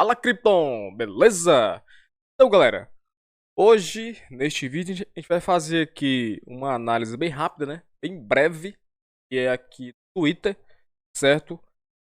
Fala, Krypton! Beleza? Então, galera, hoje, neste vídeo, a gente vai fazer aqui uma análise bem rápida, né? Bem breve, que é aqui no Twitter, certo?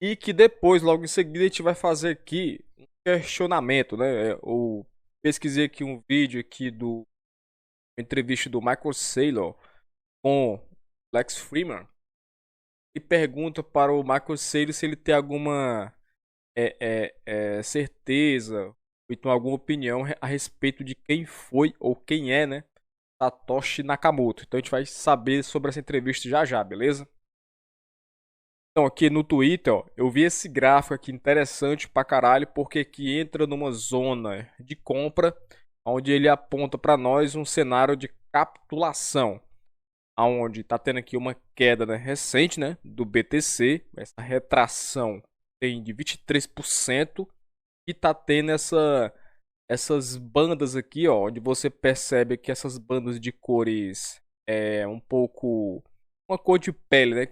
E que depois, logo em seguida, a gente vai fazer aqui um questionamento, né? Eu pesquisei aqui um vídeo aqui do entrevista do Michael Saylor com Lex Freeman e pergunta para o Michael Saylor se ele tem alguma certeza ou então alguma opinião a respeito de quem foi ou quem é, né, Satoshi Nakamoto. Então a gente vai saber sobre essa entrevista já já, beleza? Então aqui no Twitter, ó, eu vi esse gráfico aqui interessante pra caralho, porque aqui entra numa zona de compra, onde ele aponta para nós um cenário de capitulação, aonde tá tendo aqui uma queda, né, recente, né, do BTC, essa retração tem de 23%. E tá tendo essas bandas aqui, ó, onde você percebe que essas bandas de cores é um pouco uma cor de pele, né?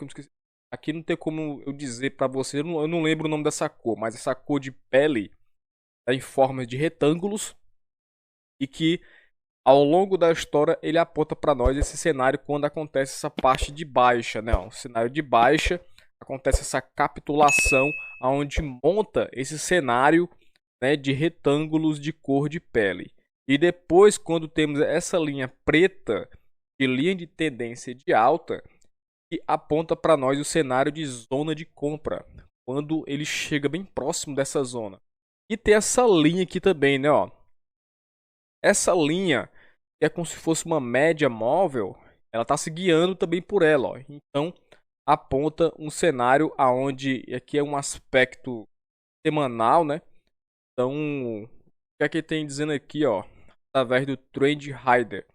Aqui não tem como eu dizer pra você, eu não lembro o nome dessa cor, mas essa cor de pele tá em forma de retângulos e que ao longo da história ele aponta para nós esse cenário quando acontece essa parte de baixa, né? O cenário de baixa acontece essa capitulação aonde monta esse cenário, né, de retângulos de cor de pele. E depois, quando temos essa linha preta, de linha de tendência de alta, que aponta para nós o cenário de zona de compra, quando ele chega bem próximo dessa zona. E tem essa linha aqui também, né, ó. Essa linha é como se fosse uma média móvel, ela está se guiando também por ela, ó. Então aponta um cenário aonde aqui é um aspecto semanal, né? Então, o que é que tem dizendo aqui, ó, através do Trend Rider?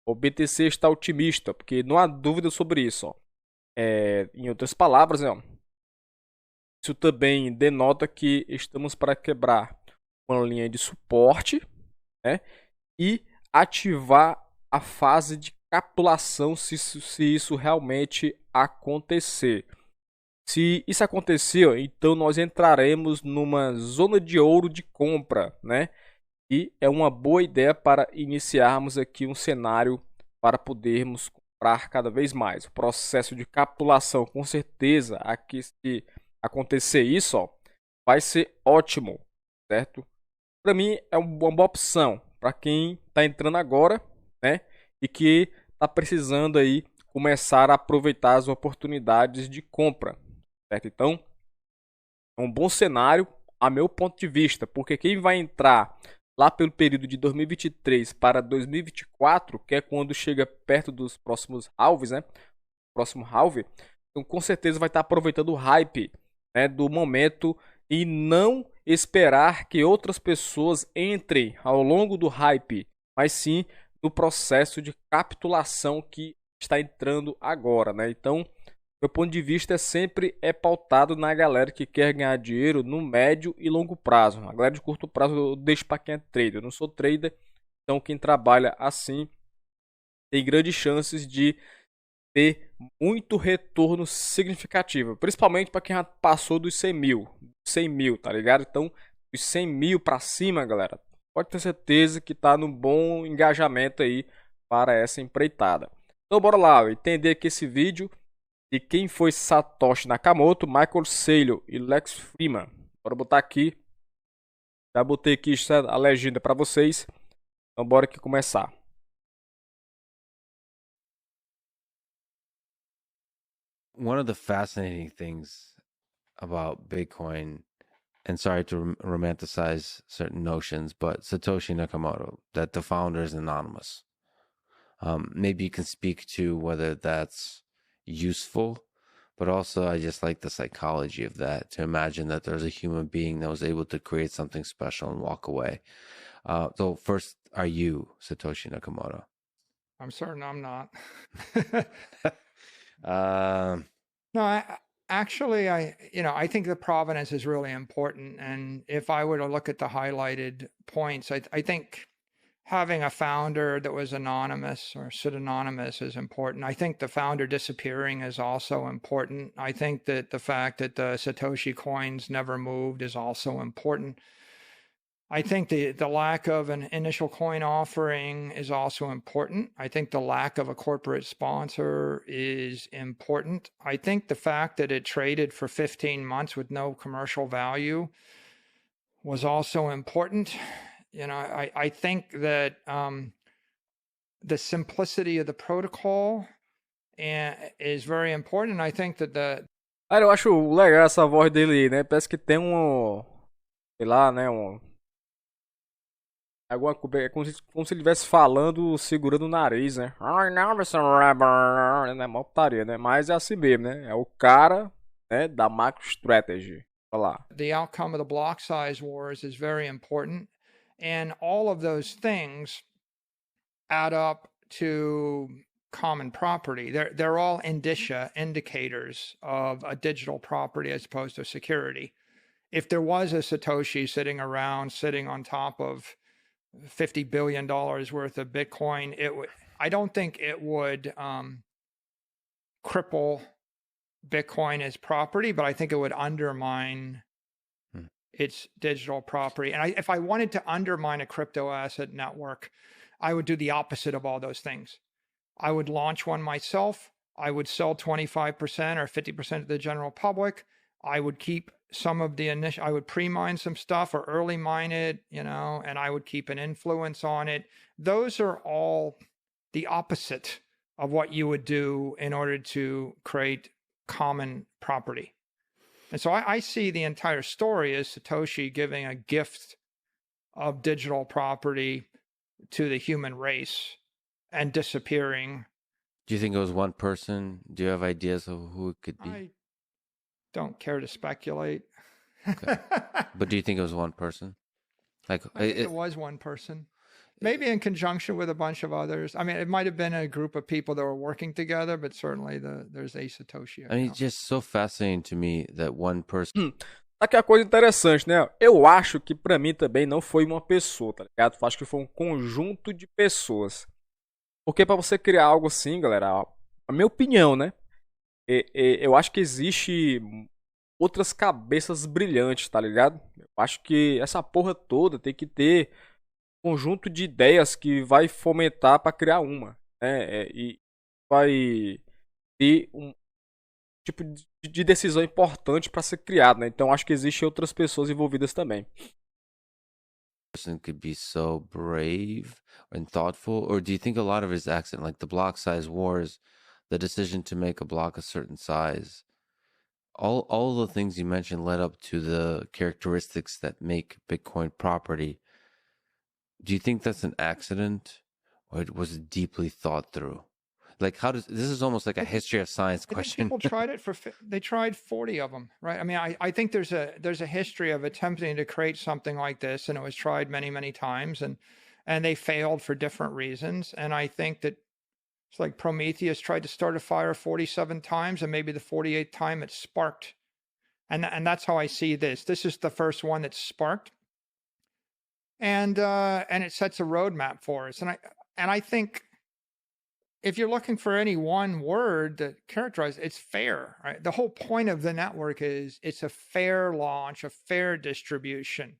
O BTC está otimista, porque não há dúvida sobre isso, ó. Em outras palavras, né, ó, isso também denota que estamos para quebrar uma linha de suporte, né, e ativar a fase de capitulação se isso realmente acontecer. Se isso acontecer, ó, então nós entraremos numa zona de ouro de compra, né? E é uma boa ideia para iniciarmos aqui um cenário para podermos comprar cada vez mais. O processo de capitulação, com certeza, aqui se acontecer isso, ó, vai ser ótimo, certo? Para mim é uma boa opção para quem está entrando agora, né? E que está precisando aí começar a aproveitar as oportunidades de compra, certo? Então, é um bom cenário, a meu ponto de vista, porque quem vai entrar lá pelo período de 2023 para 2024, que é quando chega perto dos próximos halves, né? Próximo halve, então com certeza vai estar aproveitando o hype, né, do momento e não esperar que outras pessoas entrem ao longo do hype, mas sim no processo de capitulação que está entrando agora, né? Então, meu ponto de vista é sempre pautado na galera que quer ganhar dinheiro no médio e longo prazo. A galera de curto prazo eu deixo para quem é trader. Eu não sou trader, então quem trabalha assim tem grandes chances de ter muito retorno significativo, principalmente para quem já passou dos 100 mil, tá ligado? Então, dos 100 mil para cima, galera, pode ter certeza que tá no bom engajamento aí para essa empreitada. Então, bora lá, entender aqui esse vídeo de quem foi Satoshi Nakamoto, Michael Saylor e Lex Freeman. Bora botar aqui, já botei aqui a legenda para vocês, então bora aqui começar. One of the fascinating things about Bitcoin, and sorry to romanticize certain notions, but Satoshi Nakamoto, that the founder is anonymous. Maybe you can speak to whether that's useful, but also I just like the psychology of that, to imagine that there's a human being that was able to create something special and walk away. So first, are you Satoshi Nakamoto? I'm certain I'm not. Um, No, actually, I think the provenance is really important. And if I were to look at the highlighted points, I think having a founder that was anonymous or pseudonymous is important. I think the founder disappearing is also important. I think that the fact that the Satoshi coins never moved is also important. I think the lack of an initial coin offering is also important. I think the lack of a corporate sponsor is important. I think the fact that it traded for 15 months with no commercial value was also important. I think that the simplicity of the protocol is very important. And I think that Cara, eu acho legal essa voz dele aí, né? Parece que tem sei lá, né? Alguma coisa, é como se ele estivesse falando, segurando o nariz, né? Ai, não, é mó putaria, né? Mas é assim mesmo, né? É o cara, né, da MicroStrategy. Olha lá. the outcome of the block size wars is very important. And all of those things add up to common property. They're all indicators of a digital property as opposed to security. If there was a Satoshi sitting on top of $50 billion worth of Bitcoin, I don't think it would cripple Bitcoin as property, but I think it would undermine its digital property. And if I wanted to undermine a crypto asset network, I would do the opposite of all those things. I would launch one myself. I would sell 25% or 50% to the general public. I would keep some of the initial, I would pre-mine some stuff or early mine it, and I would keep an influence on it. Those are all the opposite of what you would do in order to create common property. And so I see the entire story as Satoshi giving a gift of digital property to the human race and disappearing. Do you think it was one person? Do you have ideas of who it could be? I don't care to speculate. Okay. But do you think it was one person? I think it was one person. Maybe in conjunction with a bunch of others. I mean, it might have been a group of people that were working together, but certainly there's a Satoshi account. I mean, it's just so fascinating to me that one person... Aqui a coisa interessante, né? Eu acho que pra mim também não foi uma pessoa, tá ligado? Eu acho que foi um conjunto de pessoas. Porque pra você criar algo assim, galera, a minha opinião, né? Eu acho que existe outras cabeças brilhantes, tá ligado? Eu acho que essa porra toda tem que ter um conjunto de ideias que vai fomentar pra criar uma, né? E vai ter um tipo de decisão importante para ser criado, né? Então acho que existem outras pessoas envolvidas também. Person could be so brave and thoughtful, or do you think a lot of it is accident, like the block size wars, the decision to make a block a certain size, all the things you mentioned led up to the characteristics that make Bitcoin property? Do you think that's an accident, or it was deeply thought through? Like, this is almost like a history of science question. People tried it they tried 40 of them, right? I mean, I think there's a history of attempting to create something like this, and it was tried many, many times, and they failed for different reasons. And I think that it's like Prometheus tried to start a fire 47 times, and maybe the 48th time it sparked. And that's how I see this. This is the first one that sparked. And it sets a roadmap for us. And I think if you're looking for any one word that characterizes, it's fair, right? The whole point of the network is it's a fair launch, a fair distribution.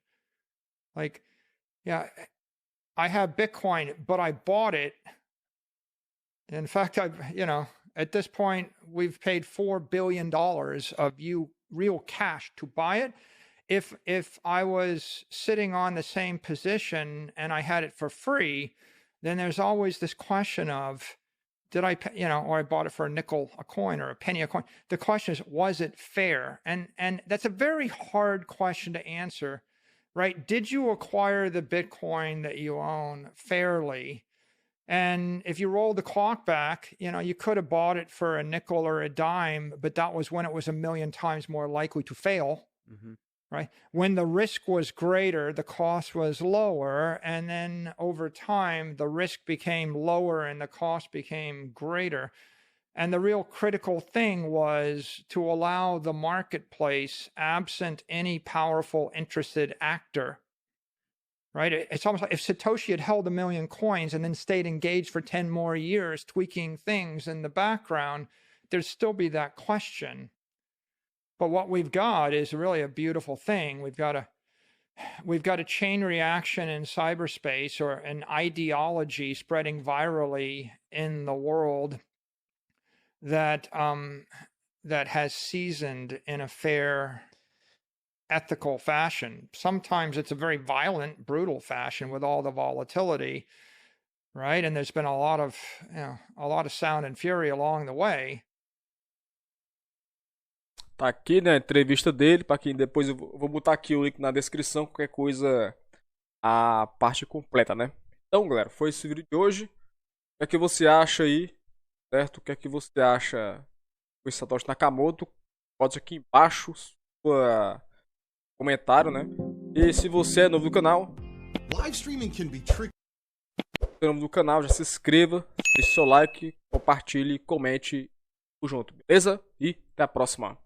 Like, yeah, I have Bitcoin, but I bought it. In fact, at this point, we've paid $4 billion of real cash to buy it. If I was sitting on the same position and I had it for free, then there's always this question of, did I pay, or I bought it for a nickel a coin or a penny a coin. The question is, was it fair? And that's a very hard question to answer, right? Did you acquire the Bitcoin that you own fairly? And if you roll the clock back, you could have bought it for a nickel or a dime, but that was when it was a million times more likely to fail. Mm-hmm. Right? When the risk was greater, the cost was lower. And then over time, the risk became lower and the cost became greater. And the real critical thing was to allow the marketplace, absent any powerful interested actor. Right? It's almost like if Satoshi had held 1 million coins and then stayed engaged for 10 more years, tweaking things in the background, there'd still be that question. But what we've got is really a beautiful thing. We've got we've got a chain reaction in cyberspace, or an ideology spreading virally in the world that that has seasoned in a fair, ethical fashion. Sometimes it's a very violent, brutal fashion with all the volatility, right? And there's been a lot of sound and fury along the way. Tá aqui, né, a entrevista dele, para quem depois eu vou botar aqui o link na descrição, qualquer coisa, a parte completa, né? Então, galera, foi esse vídeo de hoje. O que é que você acha aí, certo? O que é que você acha do Satoshi Nakamoto? Pode aqui embaixo, sua comentário, né? E se você é novo no canal, se é novo no canal, já se inscreva, deixe seu like, compartilhe, comente, junto, beleza? E até a próxima.